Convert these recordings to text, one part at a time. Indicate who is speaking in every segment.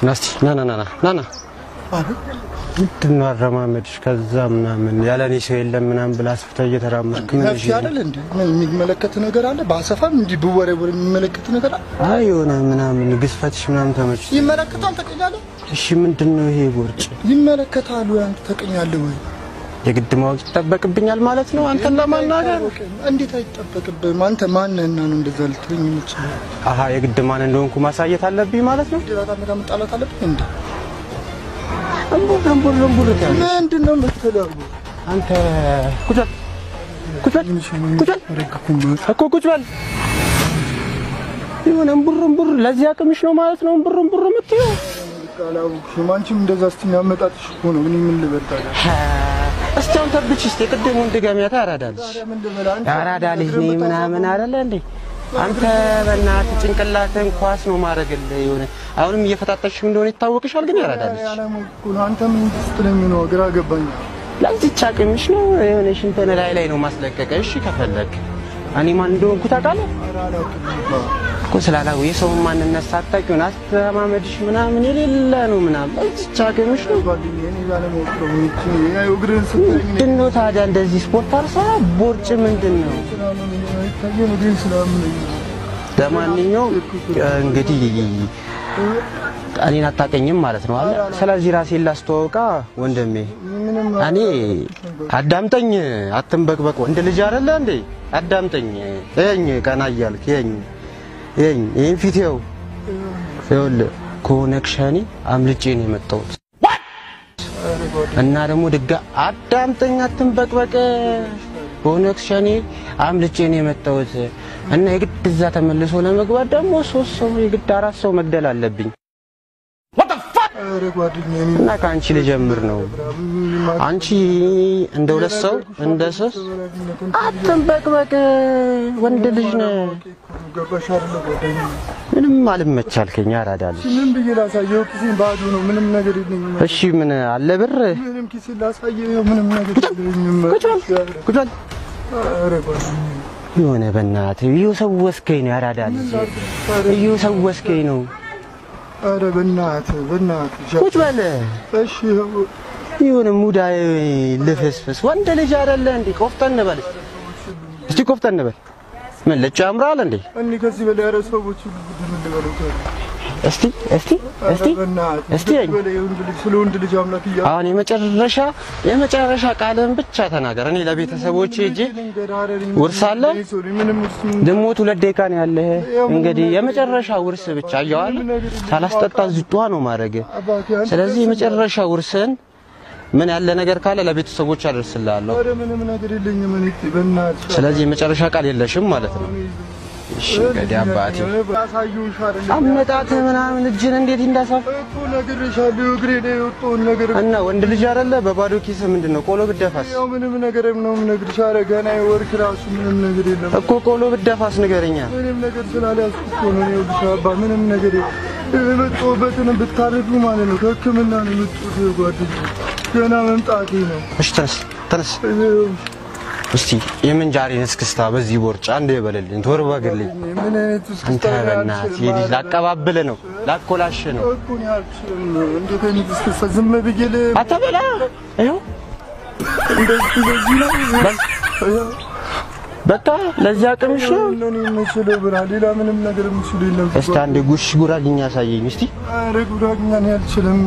Speaker 1: ناستي نا تنورما مدش كذا من يالني شيء إلا منام بلاس فتاجي ترى مركب من
Speaker 2: شيء على لندي من ملكة نجار على بعثفة من دي بواري ملكة نجار
Speaker 1: أيوة منام قصفتش منام تمشي
Speaker 2: يملكة أنت كنيالو
Speaker 1: إيش من تنو هي برج
Speaker 2: يملكة على أنت كنيالو
Speaker 1: يقدم وقت تبقى بنيال مالتنا أنت لا ما ناقر
Speaker 2: عندي تبقى ما أنت ما أننا نندزلت يمشي
Speaker 1: أها يقدم أنا نونكو ما سايت على بي مالتنا
Speaker 2: لا تامر متعلق على بندي
Speaker 1: أمبور كان
Speaker 2: ما عندنا مثلا
Speaker 1: أنت كجل أكو كجل يوم أمبور لازياك مش نو مالتنا أمبور متيو
Speaker 2: قالوا شو ما أنتم دزاستين عم تاتشكونه من اللي برتاح
Speaker 1: استون تبتش استقدمون دقامي تارادالش تارادالي من عرلندي أنت بنات تنقلاتن كواس نو مارغل يونه አሁንም እየፈታተሽ እንደሆነ ይታወቅሻል ግን ያራዳልሽ
Speaker 2: አንተ ምን ትስተለኝ ነው ግራ ገባኝ
Speaker 1: ለዚህ ጫቅምሽ ነው የሆነሽ እንተነ ላይ ነው ማስለቀቀሽ ከፈለክ እኔ ማን እንደሆንኩ ታውቃለህ እኮ ስላላው የሰው ማንነት ሳታውቂው አስተማመድሽ ምናምን የሌለ ነው ምናምን ለዚህ ጫቅምሽ ነው
Speaker 2: እኔ ባለ ሞክሮ ያው ግርን ስትለኝ
Speaker 1: ነው ታዲያ እንደዚህ ስፖርት አርሳ ቦርጭ ምንድነው
Speaker 2: ታየው ግን ስለምን
Speaker 1: ለማንኛውም እንግዲህ እኔን አታቀኝም ማለት ነው አይደል ስለዚህ ራሴን ላስተዋውቃ ወንድሜ እኔ አዳምጠኝ አትንበቅበቅ ወንድ ልጅ አይደለ እንዴ አዳምጠኝ እኝ ቀና ይያልክ ይሄን ፊቴው ኮኔክሽን አምልጬ ነው የመጣሁት እና ደግሞ ድጋ አዳምጠኝ አትንበቅበቅ ኮኔክሽን አምልጬ ነው የመጣሁት እና የግድ እዛ ተመልሶ ለመግባት ደግሞ 3 ሰው የግድ 4 ሰው መግደል አለብኝ እና ካንቺ ልጀምር ነው አንቺ እንደ 2 ሰው እንደ 3 አትንበቅበቅ ወንድ ልጅ ነህ ምንም አልመቻልከኝ አራዳልሽ
Speaker 2: ምን ብዬ ላሳየው ኪሴን ባዶ ነው ምንም ነገር የለኝም
Speaker 1: እሺ ምን አለ ብር
Speaker 2: ምንም ኪሴን ላሳየው ምንም ነገር የለኝም
Speaker 1: ቁጭል የሆነ በእናትህ እየሰወስከኝ ነው ያራዳልሽ እየሰወስከኝ ነው
Speaker 2: አረ በእናትህ
Speaker 1: ቁጭ በል
Speaker 2: እሺ
Speaker 1: የሆነ ሙዳይ ልፍስፍስ ወንድ ልጅ አይደለ እንዴ ቆፍጠን በል እስቲ ቆፍጠን በል ምን ለጫ ያምራል እንዴ
Speaker 2: እኔ ከዚህ በላይ አረሰቦች ምን ልበለው እስቲ ስለወንድ ልጅ አምላክ ይያ
Speaker 1: አሁን የመጨረሻ ቃልን ብቻ ተናገር እኔ ለቤተሰቦቼ እጄ ውርሳለ ደሞት 2 ደቂቃ ነው ያለ እንግዲህ የመጨረሻ ውርስ ብቻ ያያዋል ሳላስጠጣ ዝጧ ነው ማድረግ ስለዚህ የመጨረሻ ውርስን ምን ያለ ነገር ካለ ለቤተሰቦች አደርስልሃለሁ
Speaker 2: አረ ምንም ነገር የለኝም እኔ በእናትህ
Speaker 1: ስለዚህ የመጨረሻ ቃል የለሽም ማለት ነው እሺ እንግዲህ አባቴ አመጣጥ ምናምን እጅን እንዴት እንዳሳፍ
Speaker 2: እኮ ነግሬሻለሁ እግሬ ላይ ወጣው ነገር
Speaker 1: እና ወንድ ልጅ አይደለ በባዶ ኪስ ምንድነው ቆሎ ብደፋስ
Speaker 2: ያው ምንም ነገር ነው ነግሬሻለሁ ገና የወርክ ራሱ ምንም ነገር የለም
Speaker 1: እኮ ቆሎ ብደፋስ ንገረኛ
Speaker 2: ምንም ነገር ስላልያዝኩ እኮ ነው ይወድሻባ ምንም ነገር የመጣሁበትን ብታረዱ ማለት ነው ከሕክምና ነው የመጣሁት ጓደኛዬ ገና መምጣቴ ነው
Speaker 1: እሺ ተነስ እስቲ የምንጃሪን እስክስታ በዚህ ቦርጫ አንዴ በለልኝ ተወርባግልኝ
Speaker 2: ምን አይነት እስክስታ
Speaker 1: አንተ ይልጅ ላቀባበለ ነው ላቆላሽ ነው
Speaker 2: እኮ ነው ያልኩህ እንዴት አይነት እስክስታ ዝም ብዬ
Speaker 1: አተበላ ይኸው
Speaker 2: እንደዚህ ነው
Speaker 1: በቃ ለዚህ አቅምሽ ነው
Speaker 2: እኔ የምችለው ብራ ሌላ ምንም ነገር የምችለው የለም
Speaker 1: እስቲ አንዴ ጉሽ ጉራግኛ ሳየኝ እስቲ
Speaker 2: አረ ጉራግኛ ነው ያልችልም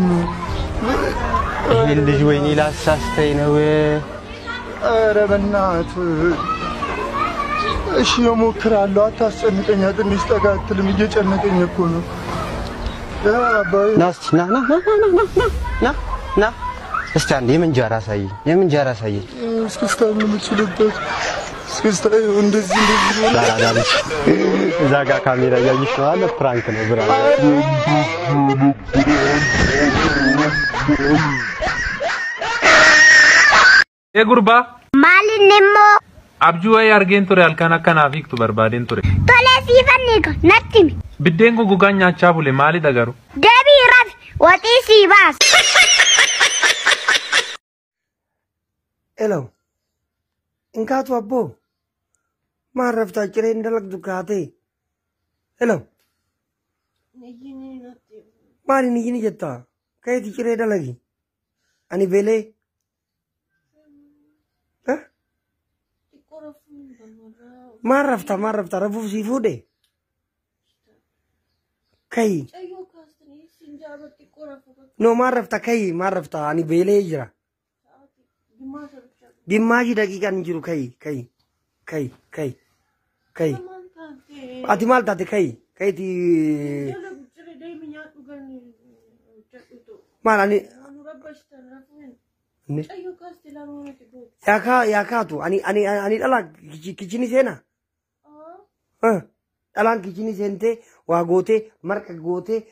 Speaker 1: ይሄ ልጅ ወይኔ ላሳስተኝ ነው
Speaker 2: አረ በእናትህ እሺ እሞክራለሁ አታስጨንቀኝ ትንሽ ጠጋ አትልም እየጨነቀኝ እኮ ነው
Speaker 1: ናስቲ ና እስቲ አንዴ የምንጃራ ሳየኝ
Speaker 2: እስክስታ የምችልበት እስክስታ እንደዚህ
Speaker 1: ዳራዳልሽ እዛ ጋር ካሜራ ያይሽ ነው አለ ፕራንክ ነው ብራ
Speaker 3: ጉርባ
Speaker 4: ማልንሞ
Speaker 3: አብጁዋይ አርጌን ቱሬ አልካና ካና ቪክቱ በርባዴን ቱሬ
Speaker 4: ቶሌ ሲፈኒኮ ነቲሚ
Speaker 3: ቢዴን ጉጋኛ ቻቡሌ ማሊ ደገሩ
Speaker 4: ደቢ ራፍ ወጢ ሲባስ
Speaker 5: ሄሎ እንካቱ አቦ ማረፍታ ጭሬ እንደለቅ ዱካቴ ሄሎ Maali ni gini jetta? Kaiti cireda lagi. Ani bele. Hah? Marafta rafu sifude. Kai. No marafta kai marafta ani bele jira. Dimaji dakikan jiru kai. Ati mal tate kai ti mana ni ya tu ani dalang kicini sena dalang kicini sente wa gote marka gote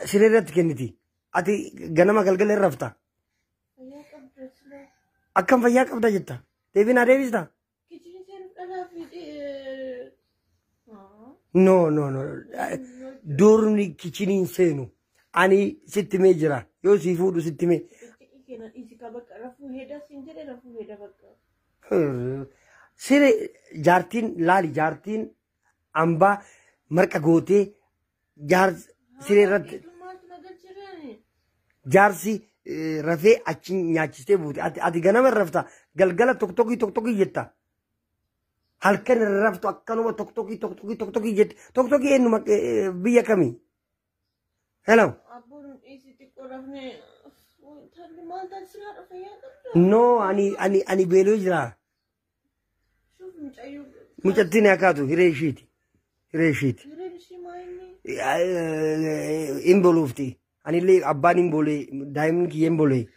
Speaker 5: sirerat keniti ati ganama galgal rafta akkam fayya qabda jetta devina devista no durni kicinin senu ani sittime jira yo sifudu sittime sire jartin amba marka gote jar sire rat jarsi rafe achin nyachiste buti ati ganama rafta galgala toktoki jetta halkan raftu akkanuma toktoki jet toktoki enuma biya kami hello no ani belo jira muchattini akatu hireshiti imbolufti ani le abban imbole daimin ki imbole